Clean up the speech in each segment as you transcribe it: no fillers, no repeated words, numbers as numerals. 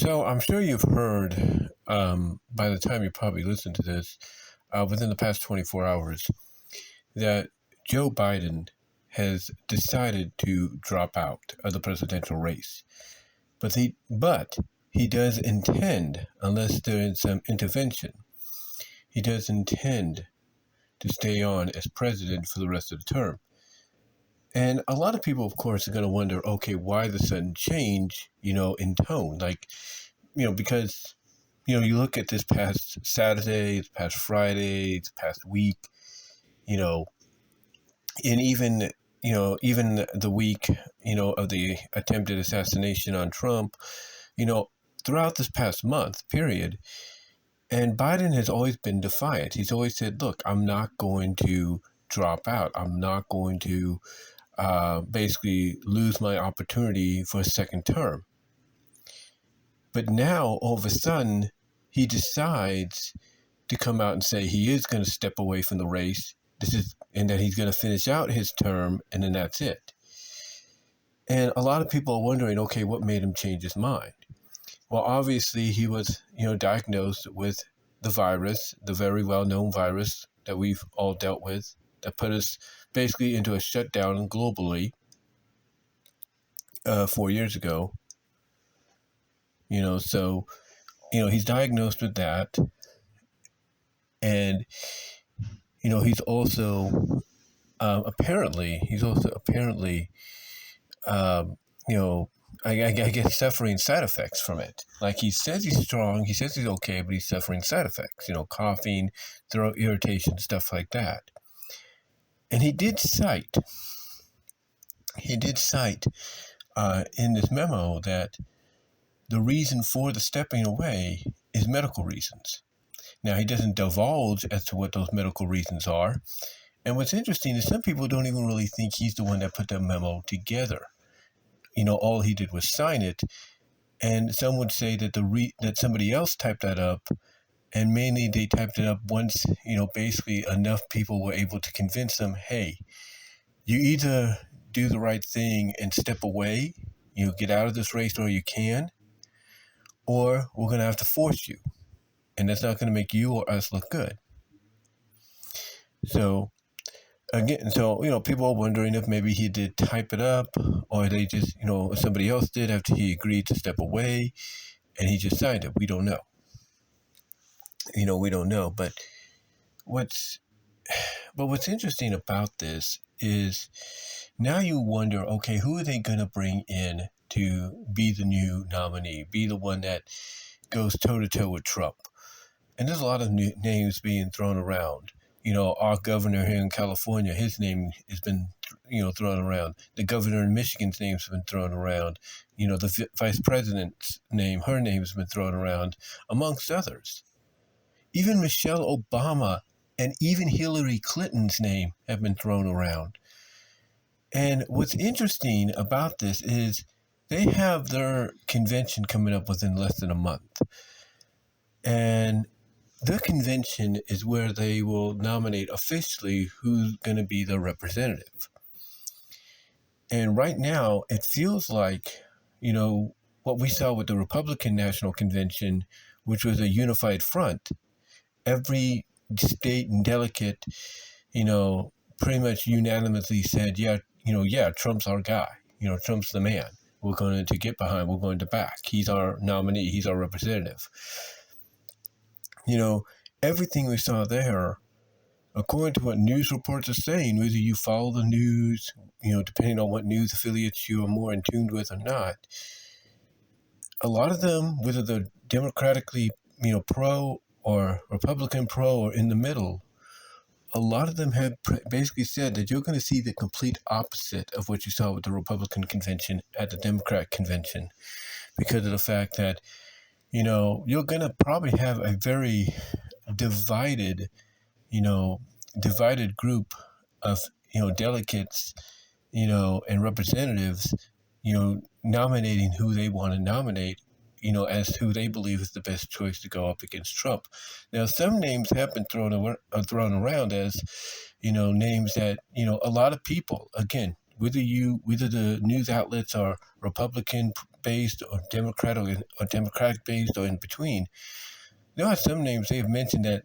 So I'm sure you've heard, by the time you probably listen to this, within the past 24 hours, that Joe Biden has decided to drop out of the presidential race. But he does intend, unless there is some intervention, he does intend to stay on as president for the rest of the term. And a lot of people, of course, are going to wonder, okay, why the sudden change, in tone? Because, you look at this past Saturday, this past Friday, this past week, you know, and even the week, of the attempted assassination on Trump, you know, throughout this past month period. And Biden has always been defiant. He's always said, look, I'm not going to drop out. I'm not going to basically lose my opportunity for a second term. But now, all of a sudden, he decides to come out and say he is going to step away from the race. And that he's going to finish out his term, and then that's it. And a lot of people are wondering, okay, what made him change his mind? Well, obviously, he was, diagnosed with the virus, the very well-known virus that we've all dealt with, that put us basically into a shutdown globally 4 years ago. So, he's diagnosed with that. And, he's also apparently, I guess suffering side effects from it. Like, he says he's strong, he says he's okay, but he's suffering side effects, coughing, throat irritation, stuff like that. And he did cite in this memo that the reason for the stepping away is medical reasons. Now, he doesn't divulge as to what those medical reasons are. And what's interesting is some people don't even really think he's the one that put the memo together. All he did was sign it. And some would say that that somebody else typed that up. And mainly they typed it up once, basically enough people were able to convince them, hey, you either do the right thing and step away, get out of this race or you can, or we're going to have to force you. And that's not going to make you or us look good. So, again, people are wondering if maybe he did type it up, or they just, somebody else did after he agreed to step away, and he just signed it. We don't know. We don't know. But what's interesting about this is now you wonder, okay, who are they going to bring in to be the new nominee, be the one that goes toe-to-toe with Trump? And there's a lot of new names being thrown around. Our governor here in California, his name has been, thrown around. The governor in Michigan's name has been thrown around. The vice president's name, her name has been thrown around, amongst others. Even Michelle Obama and even Hillary Clinton's name have been thrown around. And what's interesting about this is they have their convention coming up within less than a month. And the convention is where they will nominate officially who's going to be the representative. And right now, it feels like, what we saw with the Republican National Convention, which was a unified front. Every state and delegate, pretty much unanimously said, yeah, Trump's our guy. Trump's the man. We're going to get behind. We're going to back. He's our nominee. He's our representative. Everything we saw there, according to what news reports are saying, whether you follow the news, depending on what news affiliates you are more in tune with or not, a lot of them, whether they're democratically, pro or Republican pro or in the middle, a lot of them have basically said that you're going to see the complete opposite of what you saw with the Republican convention at the Democrat convention, because of the fact that you're going to probably have a very divided group of, delegates, and representatives, nominating who they want to nominate, as who they believe is the best choice to go up against Trump. Now, some names have been thrown around as, names that, a lot of people, again, whether the news outlets are Republican based or Democratic based or in between, there are some names they have mentioned that,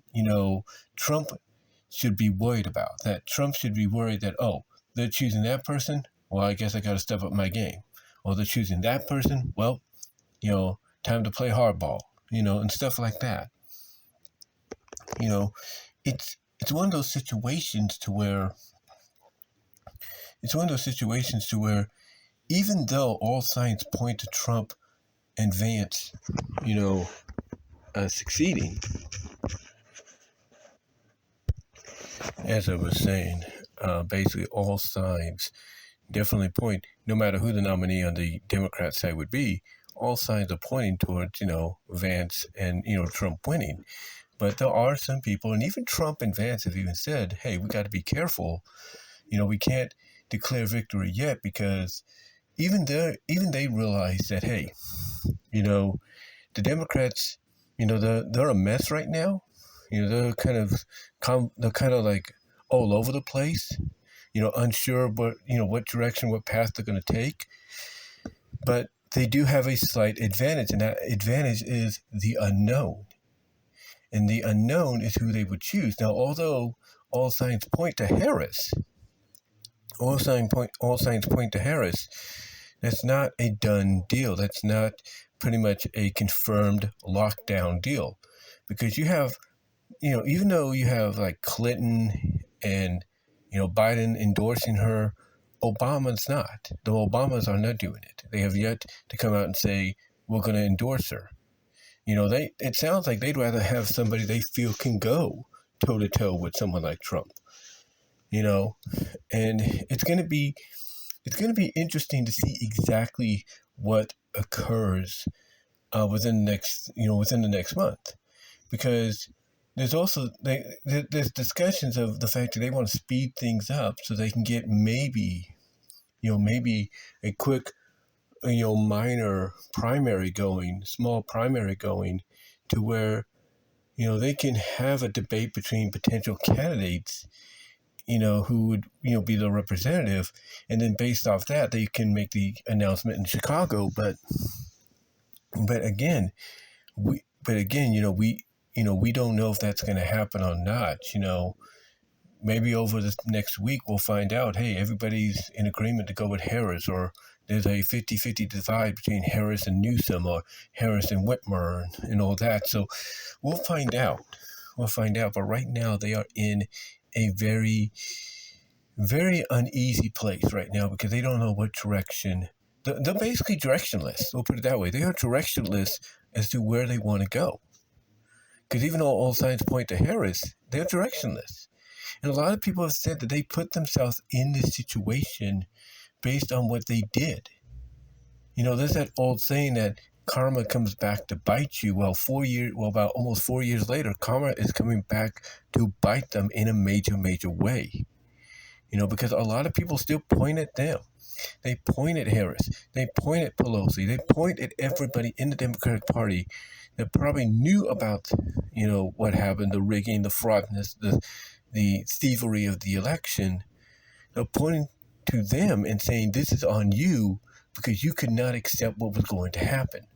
Trump should be worried about. That Trump should be worried that, oh, they're choosing that person. Well, I guess I got to step up my game. Or they're choosing that person. Well, time to play hardball, and stuff like that. It's one of those situations to where even though all signs point to Trump and Vance, succeeding, as I was saying, basically all signs definitely point, no matter who the nominee on the Democrat side would be, all signs are pointing towards, Vance and, Trump winning. But there are some people, and even Trump and Vance have even said, hey, we got to be careful. We can't declare victory yet, because even they realize that, hey, the Democrats, they're a mess right now. They're kind of like all over the place, unsure what direction, what path they're going to take. But they do have a slight advantage, and that advantage is the unknown. And the unknown is who they would choose. Now, although all signs point to Harris, that's not a done deal. That's not pretty much a confirmed lockdown deal. Because you have, even though you have like Clinton and, Biden endorsing her, Obama's not. The Obamas are not doing it. They have yet to come out and say, we're going to endorse her. It sounds like they'd rather have somebody they feel can go toe-to-toe with someone like Trump. And it's going to be interesting to see exactly what occurs within the next month, because there's also there's discussions of the fact that they want to speed things up so they can get maybe a quick minor primary going, small primary going, to where they can have a debate between potential candidates, who would, be the representative. And then based off that, they can make the announcement in Chicago. But again, we don't know if that's going to happen or not. Maybe over this next week, we'll find out, hey, everybody's in agreement to go with Harris, or there's a 50-50 divide between Harris and Newsom, or Harris and Whitmer, and all that. So we'll find out. But right now, they are in a very, very uneasy place right now, because they don't know what direction. They're basically directionless. We'll put it that way. They are directionless as to where they want to go. Because even though all signs point to Harris, they're directionless. And a lot of people have said that they put themselves in this situation based on what they did. There's that old saying that karma comes back to bite you. Well, about almost 4 years later, karma is coming back to bite them in a major, major way. Because a lot of people still point at them. They point at Harris. They point at Pelosi. They point at everybody in the Democratic Party that probably knew about, what happened, the rigging, the fraudness, the thievery of the election. They're pointing to them and saying, this is on you, because you could not accept what was going to happen.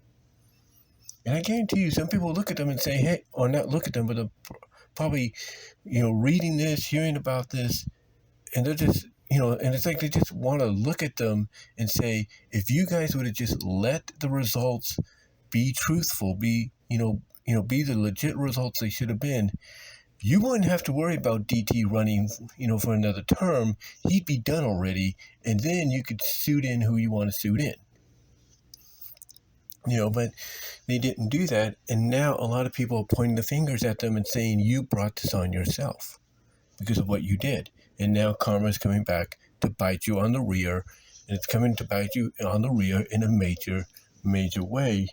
And I guarantee you, some people look at them and say, hey, or not look at them, but they're probably, reading this, hearing about this, and they're just, and it's like they just want to look at them and say, if you guys would have just let the results be truthful, be the legit results they should have been, you wouldn't have to worry about DT running, for another term. He'd be done already, and then you could suit in who you want to suit in. But they didn't do that, and now a lot of people are pointing the fingers at them and saying, you brought this on yourself because of what you did. And now karma is coming back to bite you on the rear, and it's coming to bite you on the rear in a major, major way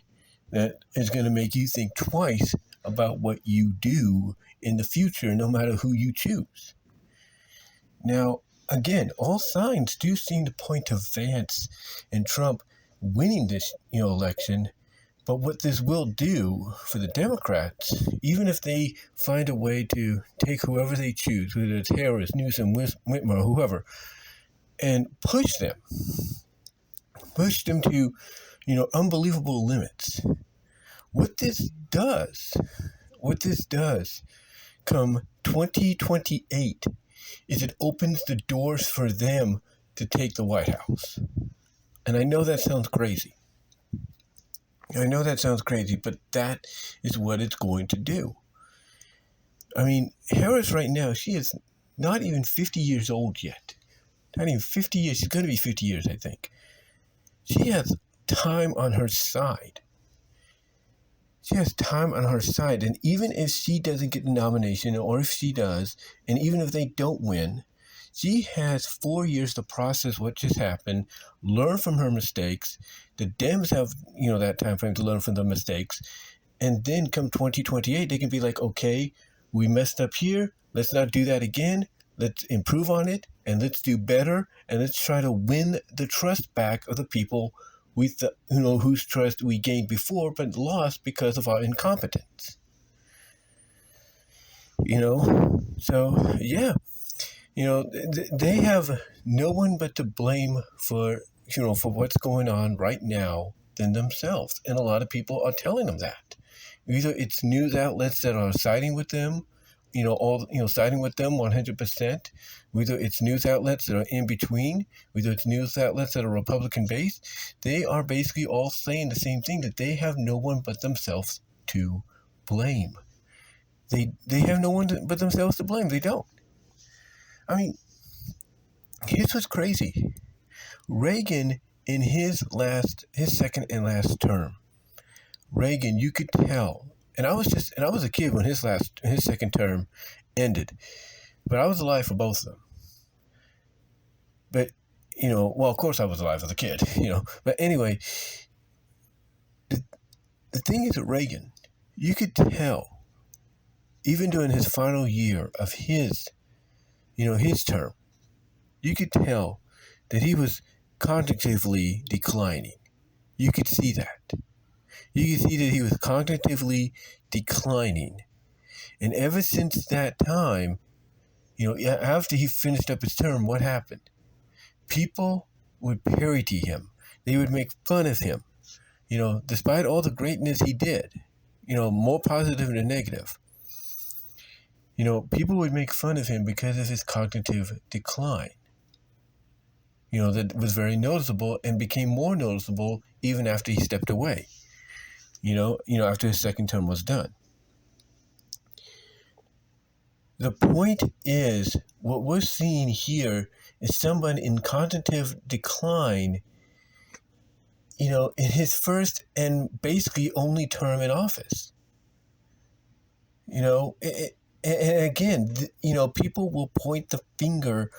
that is going to make you think twice about what you do in the future, no matter who you choose. Now, again, all signs do seem to point to Vance and Trump winning this, election. But what this will do for the Democrats, even if they find a way to take whoever they choose, whether it's Harris, Newsom, Whitmer, whoever, and push them to, unbelievable limits. What this does, come 2028, is it opens the doors for them to take the White House. And I know that sounds crazy. But that is what it's going to do. I mean, Harris right now, she is not even 50 years old yet. Not even 50 years. She's going to be 50 years, I think. She has time on her side. And even if she doesn't get the nomination, or if she does, and even if they don't win, she has 4 years to process what just happened, learn from her mistakes. The Dems have, that time frame to learn from the mistakes. And then come 2028, they can be like, okay, we messed up here. Let's not do that again. Let's improve on it, and let's do better, and let's try to win the trust back of the people whose trust we gained before but lost because of our incompetence. So yeah, they have no one but to blame for what's going on right now than themselves, and a lot of people are telling them that. Either it's news outlets that are siding with them, siding with them 100%. Whether it's news outlets that are in between, whether it's news outlets that are Republican based, they are basically all saying the same thing, that they have no one but themselves to blame. They have no one but themselves to blame. They don't. I mean, here's what's crazy. Reagan, in his second and last term, Reagan, you could tell, and I was a kid when his second term ended, but I was alive for both of them. But, of course I was alive as a kid, but anyway, the thing is with Reagan, you could tell, even during his final year of his term, you could tell that he was cognitively declining. You could see that. You could see that he was cognitively declining. And ever since that time, after he finished up his term, what happened? People would parody him. They would make fun of him. Despite all the greatness he did, more positive than negative. People would make fun of him because of his cognitive decline. That was very noticeable and became more noticeable even after he stepped away. After his second term was done. The point is, what we're seeing here is someone in cognitive decline, in his first and basically only term in office. And again, people will point the finger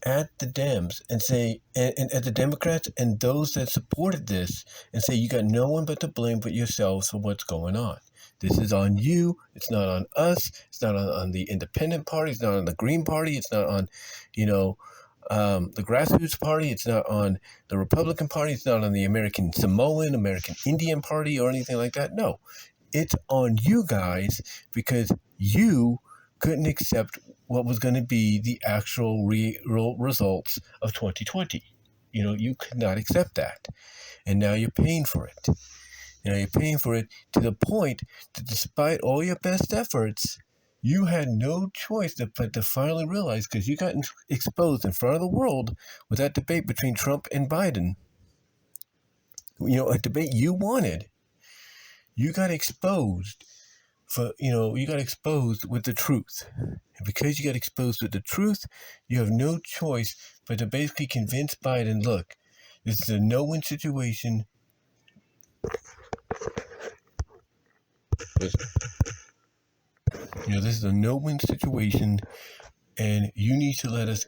at the Dems and say, and at the Democrats and those that supported this, and say, you got no one but to blame but yourselves for what's going on. This is on you. It's not on us. It's not on the Independent Party. It's not on the Green Party. It's not on, the Grassroots Party. It's not on the Republican Party. It's not on the American Samoan, American Indian Party, or anything like that. No, it's on you guys, because you couldn't accept what was going to be the actual real results of 2020. You could not accept that. And now you're paying for it. You're paying for it to the point that despite all your best efforts, you had no choice but to finally realize, because you got exposed in front of the world with that debate between Trump and Biden. A debate you wanted. You got exposed with the truth. And because you got exposed with the truth, you have no choice but to basically convince Biden, look, this is a no-win situation. This is a no-win situation, and you need to let us,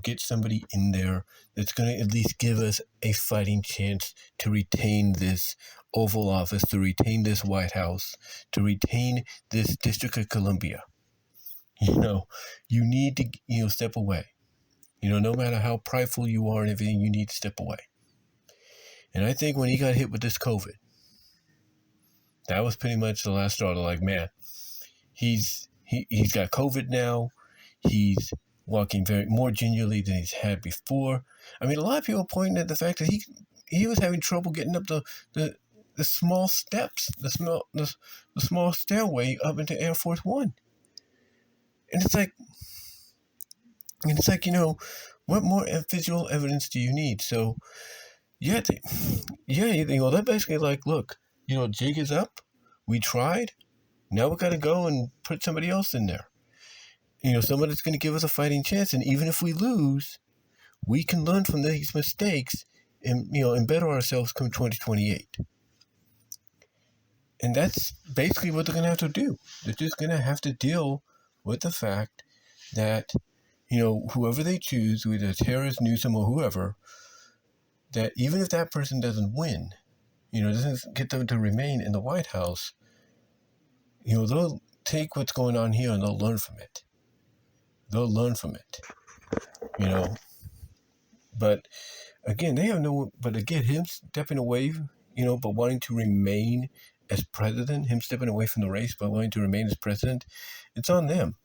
get somebody in there that's going to at least give us a fighting chance to retain this Oval Office, to retain this White House, to retain this District of Columbia. You need to, step away. No matter how prideful you are and everything, you need to step away. And I think when he got hit with this COVID, that was pretty much the last straw. Like, man, he's got COVID now. He's walking very more gingerly than he's had before. I mean, a lot of people pointing at the fact that he was having trouble getting up the small steps, the small stairway up into Air Force One. And it's like, what more visual evidence do you need? So, yeah, they're basically like, look, jig is up. We tried. Now we got to go and put somebody else in there. Someone that's going to give us a fighting chance. And even if we lose, we can learn from these mistakes and better ourselves come 2028. And that's basically what they're going to have to do. They're just going to have to deal with the fact that, whoever they choose, whether it's Harris, Newsom, or whoever, that even if that person doesn't win, doesn't get them to remain in the White House, they'll take what's going on here and they'll learn from it. But again, him stepping away, but wanting to remain as president, him stepping away from the race, but wanting to remain as president, it's on them.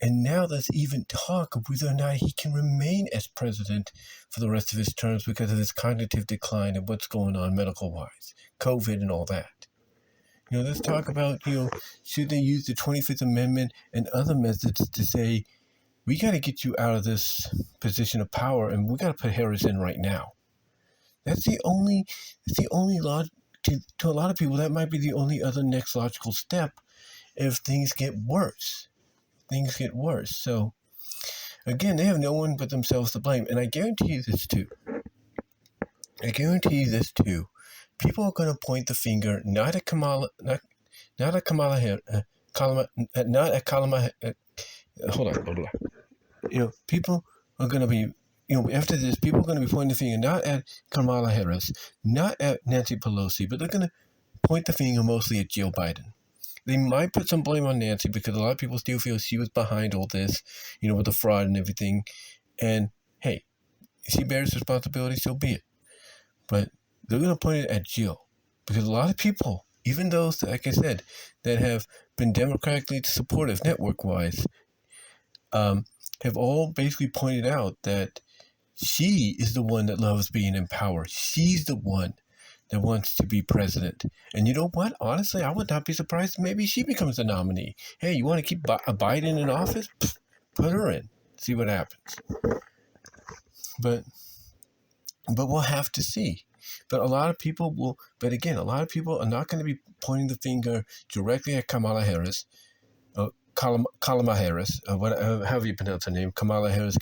And now there's even talk of whether or not he can remain as president for the rest of his terms because of his cognitive decline and what's going on medical-wise, COVID and all that. There's talk about, should they use the 25th Amendment and other methods to say, we got to get you out of this position of power and we got to put Harris in right now. That's the only to a lot of people, that might be the only other next logical step if things get worse. So, again, they have no one but themselves to blame. And I guarantee you this too. People are going to point the finger not at Kamala Harris, hold on. People are going to be, after this, people are going to be pointing the finger not at Kamala Harris, not at Nancy Pelosi, but they're going to point the finger mostly at Joe Biden. They might put some blame on Nancy because a lot of people still feel she was behind all this, with the fraud and everything. And hey, if she bears responsibility, so be it. But they're going to point it at Jill because a lot of people, even those, like I said, that have been democratically supportive network-wise, have all basically pointed out that she is the one that loves being in power. She's the one that wants to be president. And you know what? Honestly, I would not be surprised if maybe she becomes the nominee. Hey, you want to keep Biden in office? Put her in. See what happens. But we'll have to see. But a lot of people are not going to be pointing the finger directly at Kamala Harris. Kamala Harris, however you pronounce her name, Kamala Harris,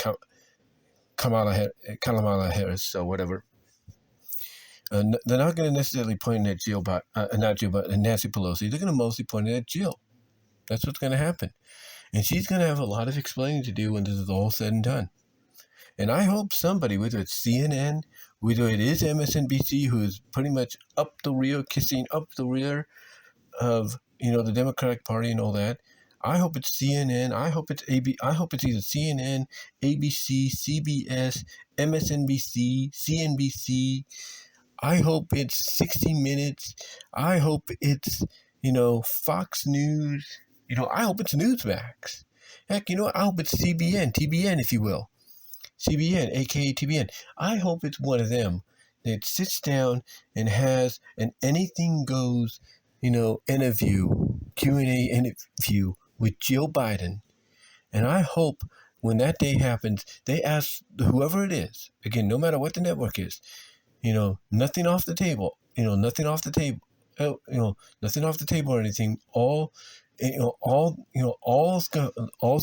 or whatever. They're not going to necessarily point at Nancy Pelosi. They're going to mostly point it at Jill. That's what's going to happen. And she's going to have a lot of explaining to do when this is all said and done. And I hope somebody, whether it's CNN, whether it is MSNBC, who is pretty much kissing up the rear of, the Democratic Party and all that, I hope it's CNN. I hope it's either CNN, ABC, CBS, MSNBC, CNBC. I hope it's 60 Minutes. I hope it's, Fox News. I hope it's Newsmax. Heck, I hope it's CBN, TBN, if you will. CBN, aka TBN. I hope it's one of them that sits down and has an anything goes, interview, Q&A interview with Jill Biden. And I hope when that day happens, they ask whoever it is, again, no matter what the network is, nothing off the table, nothing off the table, nothing off the table or anything. All's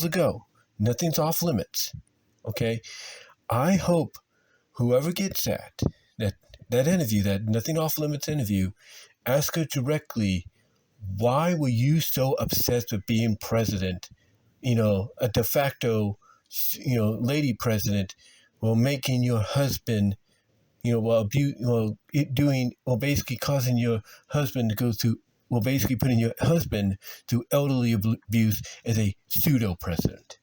a go. Nothing's off limits. Okay. I hope whoever gets that interview, that nothing off limits interview, ask her directly, why were you so obsessed with being president? A de facto, lady president, while making your husband, basically causing your husband to go through, basically putting your husband through elderly abuse as a pseudo president.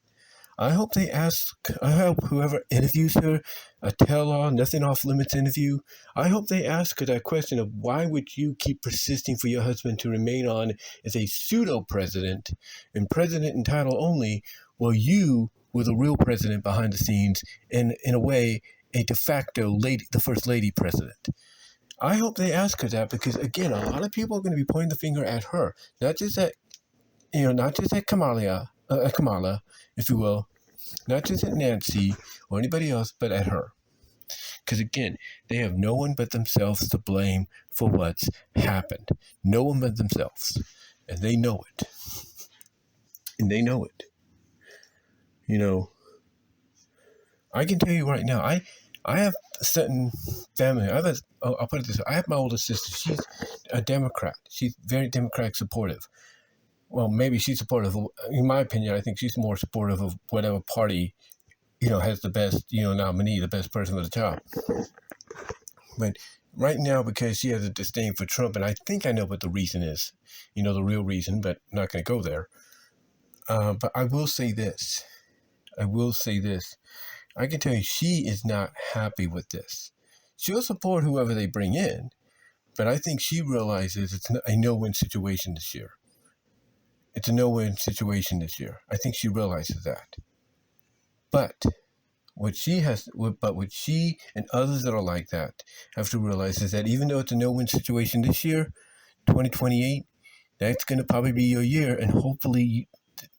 I hope whoever interviews her, a tell-all, nothing off-limits interview, I hope they ask her that question of why would you keep persisting for your husband to remain on as a pseudo-president and president in title only, while you with a real president behind the scenes, and in a way, a de facto lady, the first lady president. I hope they ask her that because, again, a lot of people are going to be pointing the finger at her, not just at, not just at Kamala, if you will, not just at Nancy or anybody else, but at her. Because, again, they have no one but themselves to blame for what's happened. No one but themselves. And they know it. And they know it. I can tell you right now, I have certain family. I'll put it this way. I have my older sister. She's a Democrat. She's very Democratic supportive. Well, maybe she's supportive. In my opinion, I think she's more supportive of whatever party, has the best, nominee, the best person for the job. But right now, because she has a disdain for Trump, and I think I know what the reason is, the real reason, but I'm not going to go there. But I will say this. I can tell you she is not happy with this. She'll support whoever they bring in, but I think she realizes it's a no-win situation this year. It's a no-win situation this year. I think she realizes that. But what she and others that are like that have to realize is that even though it's a no-win situation this year, 2028, that's going to probably be your year, and hopefully,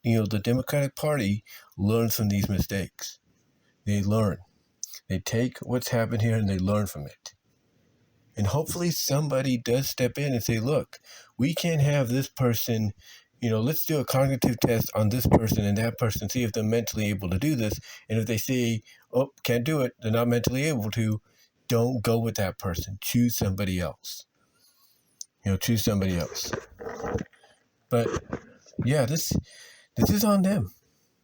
the Democratic Party learns from these mistakes. They learn. They take what's happened here and they learn from it. And hopefully somebody does step in and say, look, we can't have this person, let's do a cognitive test on this person and that person, see if they're mentally able to do this. And if they say, oh, can't do it, they're not mentally able to, don't go with that person. Choose somebody else. Choose somebody else. But yeah, this is on them.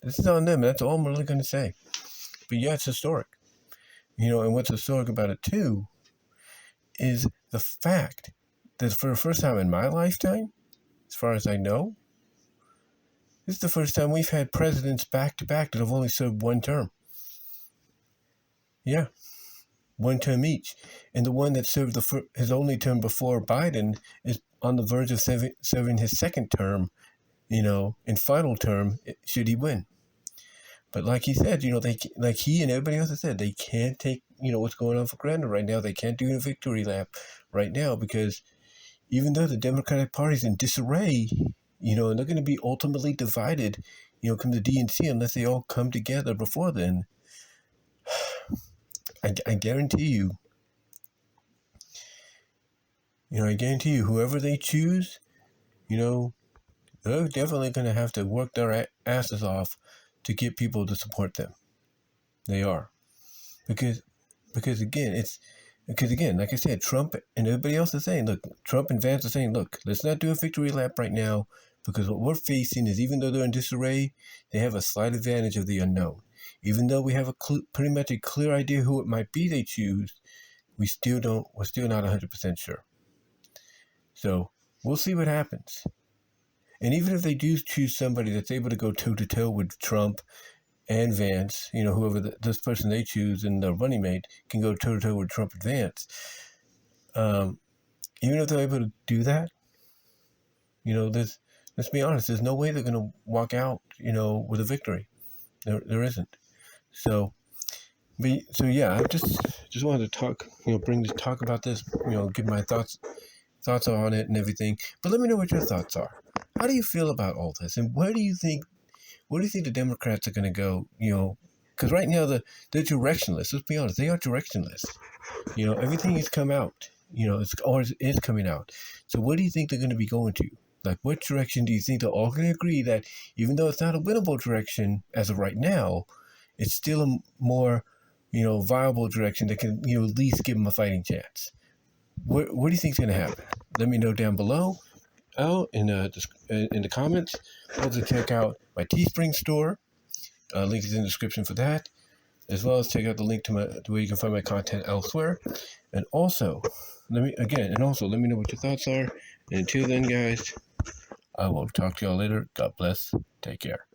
This is on them. That's all I'm really going to say. But yeah, it's historic. And what's historic about it too is the fact that for the first time in my lifetime, as far as I know, this is the first time we've had presidents back to back that have only served one term. Yeah, one term each. And the one that served his only term before Biden is on the verge of serving his second term, in final term, should he win. But like he said, like he and everybody else has said, they can't take, what's going on for granted right now. They can't do a victory lap right now because even though the Democratic Party's in disarray, and they're going to be ultimately divided, come the DNC unless they all come together before then. I guarantee you, whoever they choose, they're definitely going to have to work their asses off to get people to support them. They are. Because again, like I said, Trump and everybody else is saying, look, Trump and Vance are saying, look, let's not do a victory lap right now because what we're facing is even though they're in disarray, they have a slight advantage of the unknown. Even though we have pretty much a clear idea who it might be they choose, we're still not 100% sure. So we'll see what happens. And even if they do choose somebody that's able to go toe-to-toe with Trump and Vance, whoever this person they choose and the running mate can go toe-to-toe with Trump and Vance, even if they're able to do that, let's be honest, there's no way they're going to walk out, with a victory. There isn't. So yeah, I just wanted to talk, talk about this, give my thoughts on it and everything. But let me know what your thoughts are. How do you feel about all this? And where do you think the Democrats are going to go? Because right now they're directionless. Let's be honest, they are directionless. Everything has come out. Is coming out. So where do you think they're going to be going to? Like, what direction do you think they're all going to agree that even though it's not a winnable direction as of right now, it's still a more, viable direction that can, at least give them a fighting chance? What do you think is going to happen? Let me know down below. In the comments. Also check out my Teespring store. Link is in the description for that, as well as check out the link to where you can find my content elsewhere. And also, let me know what your thoughts are. And until then, guys, I will talk to y'all later. God bless. Take care.